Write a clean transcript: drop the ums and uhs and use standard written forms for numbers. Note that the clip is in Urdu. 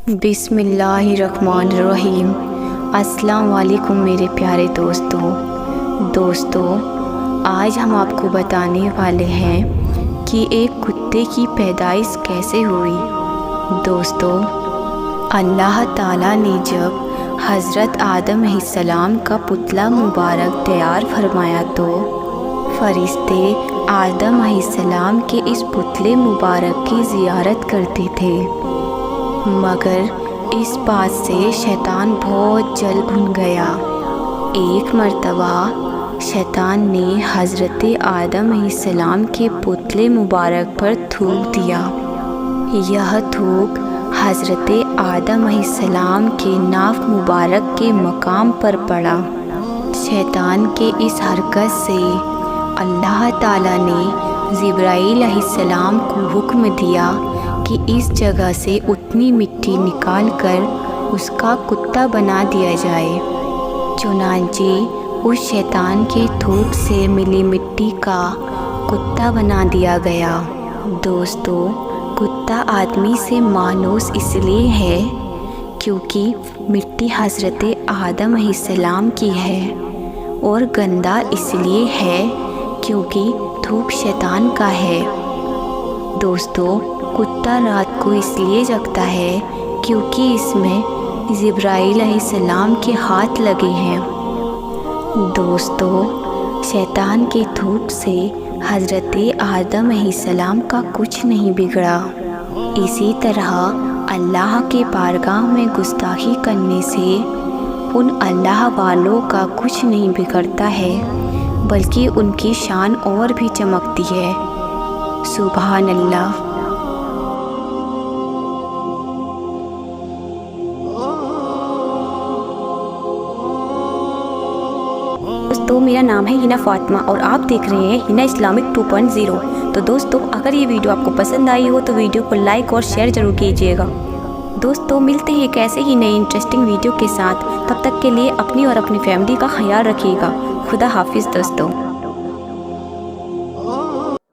بسم اللہ الرحمن الرحیم۔ السلام علیکم میرے پیارے دوستوں، آج ہم آپ کو بتانے والے ہیں کہ ایک کتے کی پیدائش کیسے ہوئی۔ دوستو، اللہ تعالیٰ نے جب حضرت آدم علیہ السلام کا پتلا مبارک تیار فرمایا تو فرشتے آدم علیہ السلام کے اس پتلے مبارک کی زیارت کرتے تھے، مگر اس بات سے شیطان بہت جل بھن گیا۔ ایک مرتبہ شیطان نے حضرت آدم علیہ السلام کے پتلے مبارک پر تھوک دیا۔ یہ تھوک حضرت آدم علیہ السلام کے ناف مبارک کے مقام پر پڑا۔ شیطان کے اس حرکت سے اللہ تعالیٰ نے جبرائیل علیہ السلام کو حکم دیا کہ اس جگہ سے اتنی مٹی نکال کر اس کا کتا بنا دیا جائے۔ چنانچہ اس شیطان کے تھوک سے ملی مٹی کا کتا بنا دیا گیا۔ دوستو، کتا آدمی سے مانوس اس لیے ہے کیونکہ مٹی حضرت آدم علیہ السلام کی ہے، اور گندا اس لیے ہے کیونکہ تھوک شیطان کا ہے۔ دوستو، کتا رات کو اس لیے جگتا ہے کیونکہ اس میں جبرائیل علیہ السلام کے ہاتھ لگے ہیں۔ دوستو، شیطان کے تھوک سے حضرت آدم علیہ السلام کا کچھ نہیں بگڑا۔ اسی طرح اللہ کے بارگاہ میں گستاخی کرنے سے ان اللہ والوں کا کچھ نہیں بگڑتا ہے، بلکہ ان کی شان اور بھی چمکتی ہے۔ سبحان اللہ۔ دوستو، میرا نام ہے ہنا فاطمہ اور آپ دیکھ رہے ہیں ہنا اسلامک 2.0۔ تو دوستو، اگر یہ ویڈیو آپ کو پسند آئی ہو تو ویڈیو کو لائک اور شیئر ضرور کیجیے گا۔ دوستو، ملتے ہیں ایک ایسے ہی نئی انٹرسٹنگ ویڈیو کے ساتھ۔ تب تک کے لیے اپنی اور اپنی فیملی کا خیال رکھیے گا۔ خدا حافظ دوستو۔